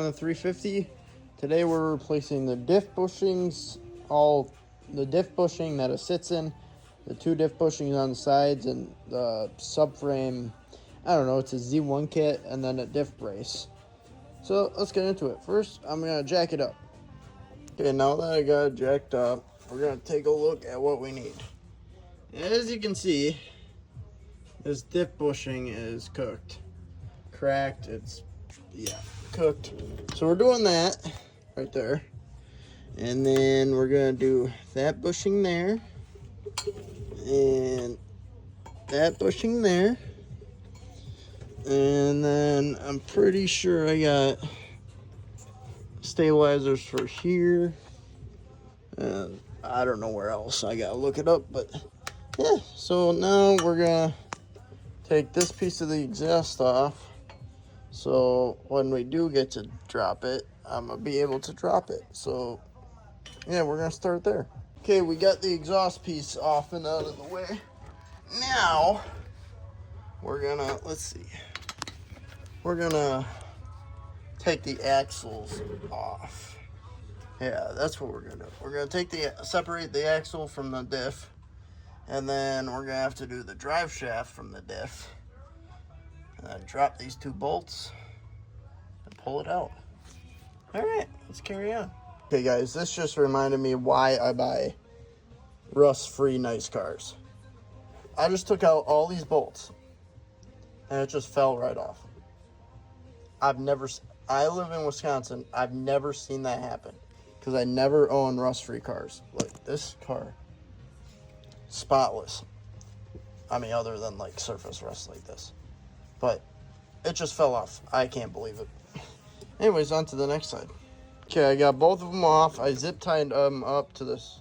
the 350. Today we're replacing the diff bushings, all the diff bushing that it sits in, the 2 diff bushings on the sides, and the subframe. I don't know, it's a Z1 kit, and then a diff brace. So let's get into it. First, I'm gonna jack it up. Okay, now that I got it jacked up, we're gonna take a look at what we need. As you can see, this diff bushing is cooked, cracked. It's cooked. So we're doing that right there, and then we're gonna do that bushing there, and that bushing there, and then I'm pretty sure I got stabilizers for here, and I don't know where else. I gotta look it up, but yeah. So now we're gonna take this piece of the exhaust off, so when we do get to drop it, I'm gonna be able to drop it. So yeah, we're gonna start there. Okay, we got the exhaust piece off and out of the way. Now we're gonna, we're gonna take the axles off. Yeah, that's what we're gonna do. We're gonna separate the axle from the diff, and then we're gonna have to do the drive shaft from the diff, and then drop these 2 bolts and pull it out. All right, let's carry on. Okay guys, this just reminded me why I buy rust-free nice cars. I just took out all these bolts and it just fell right off. I live in Wisconsin. I've never seen that happen because I never own rust-free cars. Like this car, spotless. I mean, other than like surface rust like this, but it just fell off. I can't believe it. Anyways, on to the next side. Okay, I got both of them off. I zip tied them up to this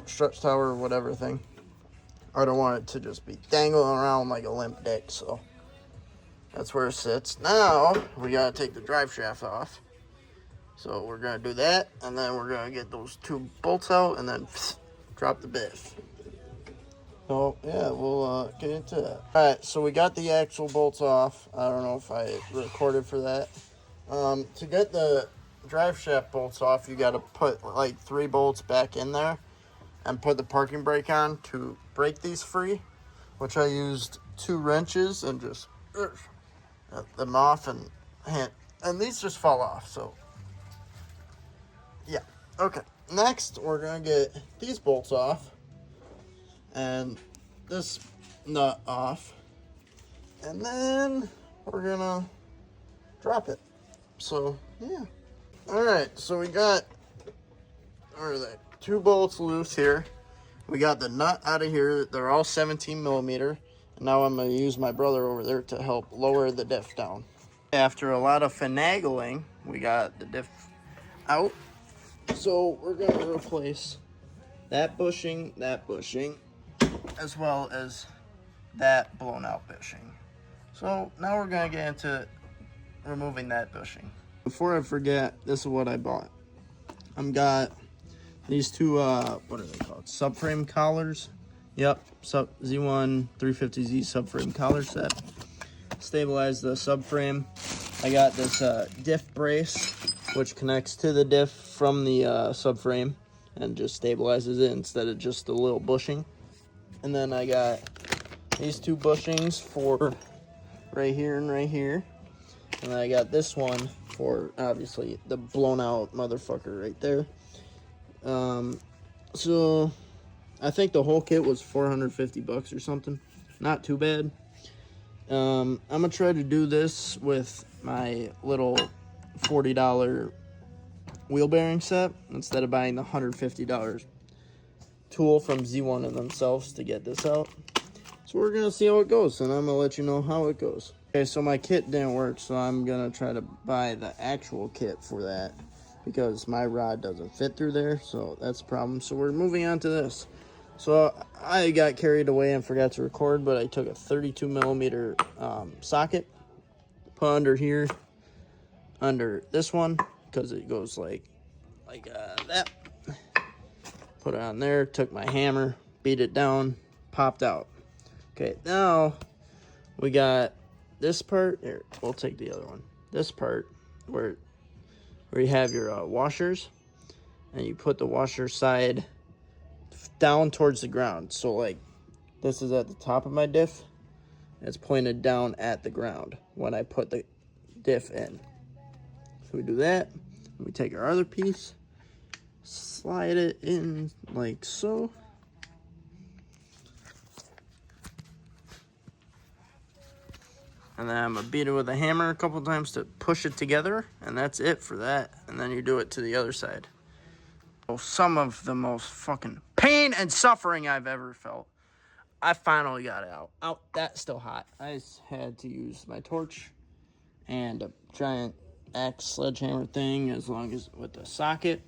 stretch tower or whatever thing. I don't want it to just be dangling around like a limp dick, so that's where it sits. Now we gotta take the drive shaft off. So we're gonna do that, and then we're gonna get those 2 bolts out, and then drop the biff. So yeah, we'll get into that. All right, so we got the actual bolts off. I don't know if I recorded for that. To get the drive shaft bolts off, you got to put like 3 bolts back in there and put the parking brake on to break these free, which I used 2 wrenches and just them off, and these just fall off. So yeah, okay. Next, we're gonna get these bolts off and this nut off, and then we're gonna drop it. So yeah. All right, so we got, where are they? 2 bolts loose here. We got the nut out of here. They're all 17 millimeter. And now I'm gonna use my brother over there to help lower the diff down. After a lot of finagling, we got the diff out. So we're gonna replace that bushing, as well as that blown out bushing. So now we're gonna get into removing that bushing. Before I forget, this is what I bought. I've got these 2 what are they called, subframe collars. Yep, Z1 350Z subframe collar set. Stabilize the subframe. I got this diff brace, which connects to the diff from the subframe and just stabilizes it instead of just a little bushing. And then I got these 2 bushings for right here and right here. And then I got this one for, obviously, the blown out motherfucker right there. So I think the whole kit was $450 or something. Not too bad. I'm gonna try to do this with my little $40 wheel bearing set instead of buying the $150 tool from Z1 and themselves to get this out. So we're gonna see how it goes, and I'm gonna let you know how it goes. Okay, so my kit didn't work, so I'm gonna try to buy the actual kit for that because my rod doesn't fit through there, so that's a problem. So we're moving on to this. So I got carried away and forgot to record, but I took a 32 millimeter socket, put under here, under this one, because it goes like that. Put it on there, took my hammer, beat it down, popped out. Okay, now we got this part. Here, we'll take the other one. This part where you have your washers, and you put the washer side down towards the ground. So like this is at the top of my diff. It's pointed down at the ground when I put the diff in. So we do that. We take our other piece, slide it in like so. And then I'm gonna beat it with a hammer a couple times to push it together, and that's it for that. And then you do it to the other side. Oh, some of the most fucking pain and suffering I've ever felt. I finally got it out. That's still hot. I just had to use my torch and a giant axe sledgehammer thing, as long as with the socket.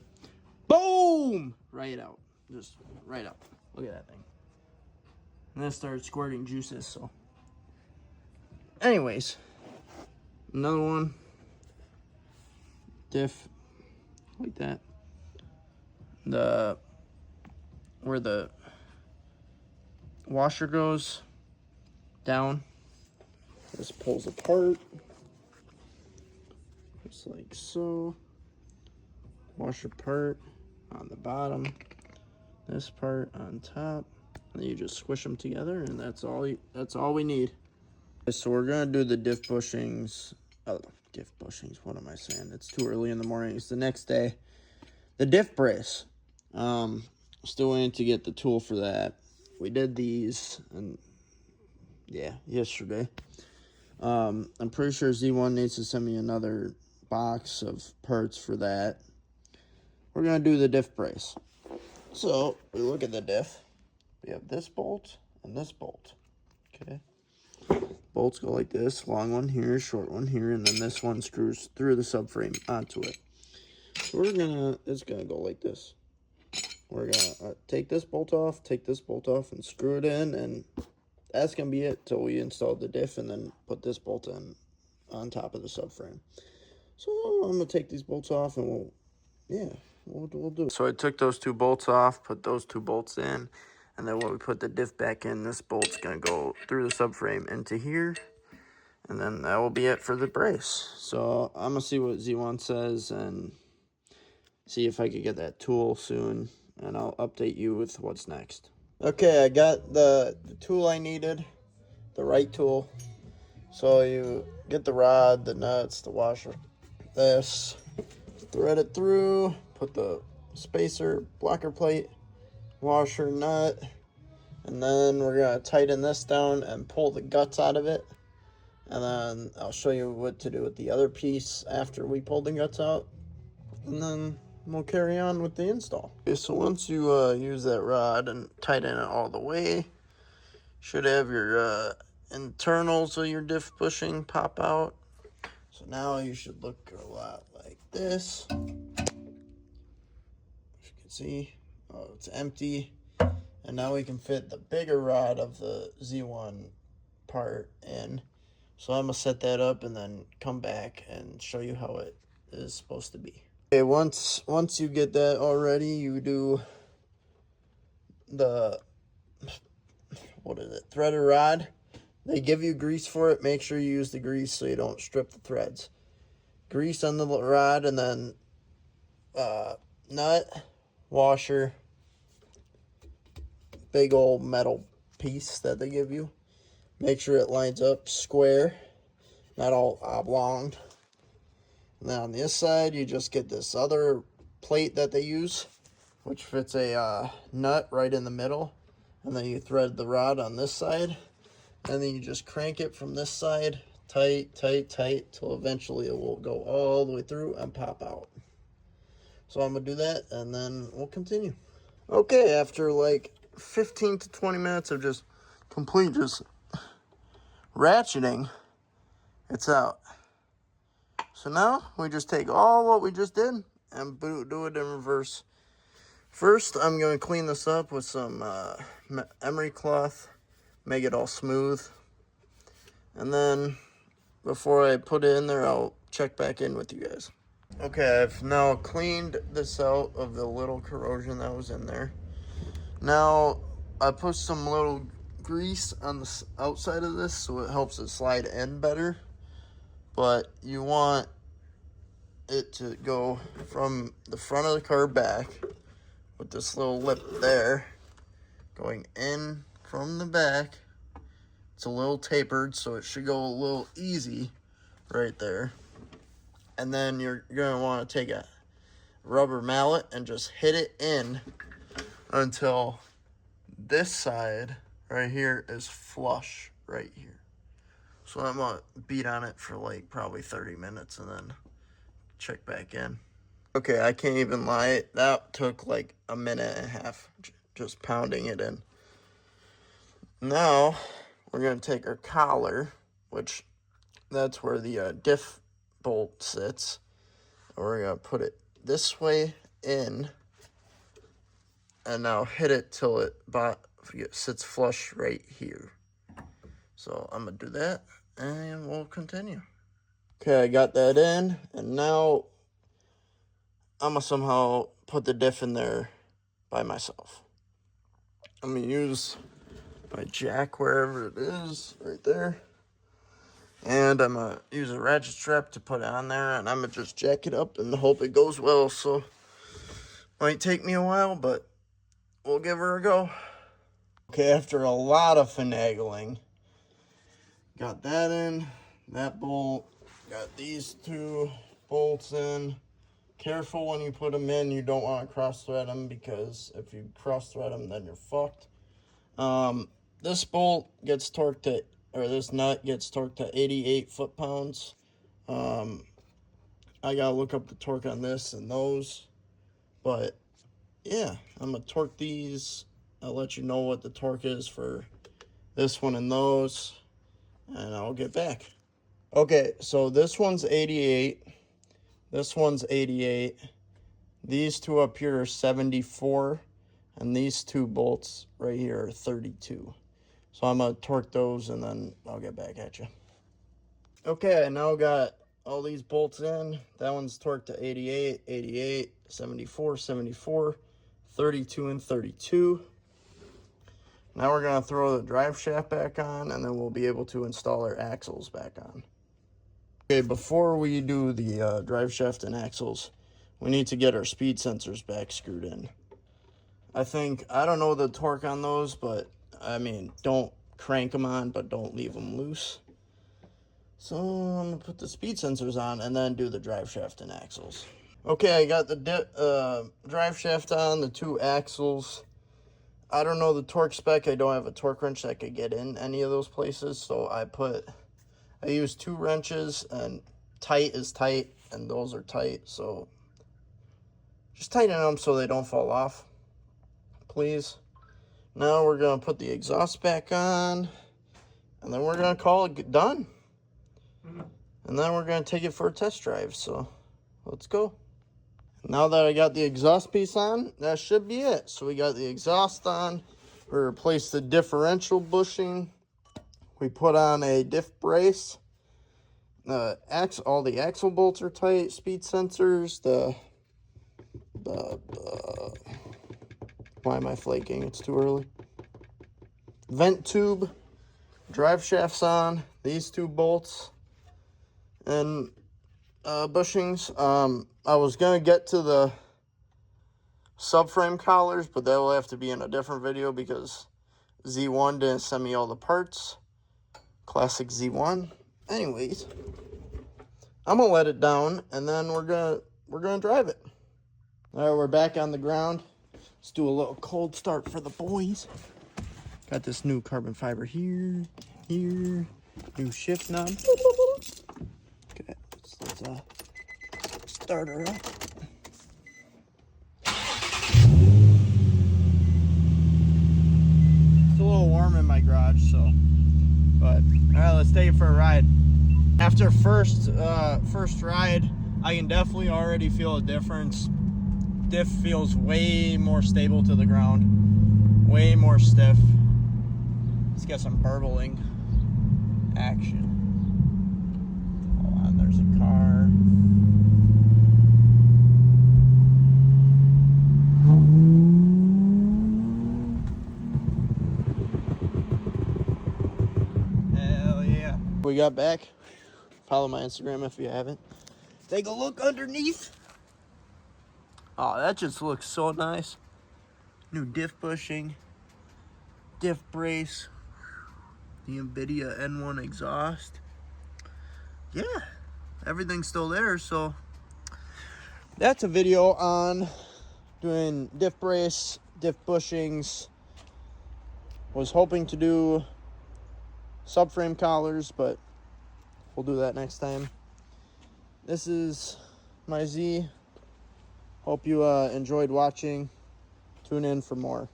Boom! Right out. Just right out. Look at that thing. And then started squirting juices, so. Anyways, another one. Diff. Like that. Where the washer goes down, this pulls apart. Just like so. Washer part on the bottom. This part on top. And then you just squish them together, and that's all we need. So we're gonna do the diff bushings. Oh, diff bushings. What am I saying? It's too early in the morning. It's the next day. The diff brace. Still waiting to get the tool for that. We did these, and yeah, yesterday. I'm pretty sure Z1 needs to send me another box of parts for that. We're gonna do the diff brace. So we look at the diff. We have this bolt and this bolt. Okay. Bolts go like this, long one here, short one here, and then this one screws through the subframe onto it. So it's gonna go like this. We're gonna take this bolt off, and screw it in, and that's gonna be it till we install the diff, and then put this bolt in on top of the subframe. So I'm gonna take these bolts off, and we'll do it. So I took those two bolts off, put those two bolts in. And then when we put the diff back in, this bolt's going to go through the subframe into here. And then that will be it for the brace. So I'm going to see what Z1 says and see if I could get that tool soon. And I'll update you with what's next. Okay, I got the tool I needed, the right tool. So you get the rod, the nuts, the washer, this, thread it through, put the spacer, blocker plate, washer, nut, and then we're going to tighten this down and pull the guts out of it. And then I'll show you what to do with the other piece after we pull the guts out. And then we'll carry on with the install. Okay, so once you use that rod and tighten it all the way, you should have your internals of your diff bushing pop out. So now you should look a lot like this. As you can see, oh, it's empty. And now we can fit the bigger rod of the Z1 part in. So I'm going to set that up and then come back and show you how it is supposed to be. Okay, once you get that all ready, you do the, threaded rod. They give you grease for it. Make sure you use the grease so you don't strip the threads. Grease on the rod, and then nut, washer, big old metal piece that they give you. Make sure it lines up square, not all oblonged. And then on this side, you just get this other plate that they use, which fits a nut right in the middle. And then you thread the rod on this side. And then you just crank it from this side, tight, tight, tight, till eventually it will go all the way through and pop out. So I'm going to do that, and then we'll continue. Okay, after like 15 to 20 minutes of just ratcheting, it's out. So now we just take all what we just did and do it in reverse. First, I'm going to clean this up with some emery cloth, make it all smooth. And then before I put it in there, I'll check back in with you guys. Okay, I've now cleaned this out of the little corrosion that was in there. Now, I put some little grease on the outside of this so it helps it slide in better. But you want it to go from the front of the car back with this little lip there, going in from the back. It's a little tapered, so it should go a little easy right there. And then you're going to want to take a rubber mallet and just hit it in until this side right here is flush right here. So I'm going to beat on it for like probably 30 minutes and then check back in. Okay, I can't even lie. That took like a minute and a half just pounding it in. Now we're going to take our collar, which that's where the diff bolt sits. We're going to put it this way in and now hit it till it sits flush right here. So I'm going to do that and we'll continue. Okay, I got that in, and now I'm going to somehow put the diff in there by myself. I'm going to use my jack wherever it is, right there. And I'm going to use a ratchet strap to put it on there, and I'm going to just jack it up and hope it goes well. So, might take me a while, but we'll give her a go. Okay, after a lot of finagling, got that in, that bolt, got these two bolts in. Careful when you put them in, you don't want to cross thread them, because if you cross thread them, then you're fucked. This bolt gets torqued to, or this nut gets torqued to 88 foot-pounds. I gotta look up the torque on this and those, but yeah, I'm gonna torque these. I'll let you know what the torque is for this one and those, and I'll get back. Okay, so this one's 88. This one's 88. These two up here are 74. And these two bolts right here are 32. So I'm going to torque those and then I'll get back at you. Okay, I now got all these bolts in. That one's torqued to 88, 88, 74, 74, 32, and 32. Now we're going to throw the drive shaft back on, and then we'll be able to install our axles back on. Okay, before we do the drive shaft and axles, we need to get our speed sensors back screwed in. I don't know the torque on those, but I mean, don't crank them on, but don't leave them loose. So I'm going to put the speed sensors on and then do the drive shaft and axles. Okay, I got the drive shaft on, the two axles. I don't know the torque spec. I don't have a torque wrench that could get in any of those places, so I use 2 wrenches, and tight is tight, and those are tight, so just tighten them so they don't fall off, please. Now we're going to put the exhaust back on, and then we're going to call it done. And then we're going to take it for a test drive, so let's go. Now that I got the exhaust piece on, that should be it. So we got the exhaust on, we replaced the differential bushing, we put on a diff brace, all the axle bolts are tight, speed sensors, why am I flaking? It's too early. Vent tube, drive shafts on, these 2 bolts, and bushings. I was going to get to the subframe collars, but that will have to be in a different video because Z1 didn't send me all the parts. Classic Z1. Anyways, I'm going to let it down, and then we're gonna drive it. All right, we're back on the ground. Let's do a little cold start for the boys. Got this new carbon fiber here, new shift knob. Okay, let's start her up. It's a little warm in my garage, so, but all right, let's take it for a ride. After first ride, I can definitely already feel a difference. Diff feels way more stable to the ground, way more stiff. Let's get some burbling action. Hold on, there's a car. Hell yeah. We got back. Follow my Instagram if you haven't. Take a look underneath. Oh, that just looks so nice. New diff bushing, diff brace, the NVIDIA N1 exhaust. Yeah, everything's still there. So that's a video on doing diff brace, diff bushings. Was hoping to do subframe collars, but we'll do that next time. This is my Z. Hope you enjoyed watching. Tune in for more.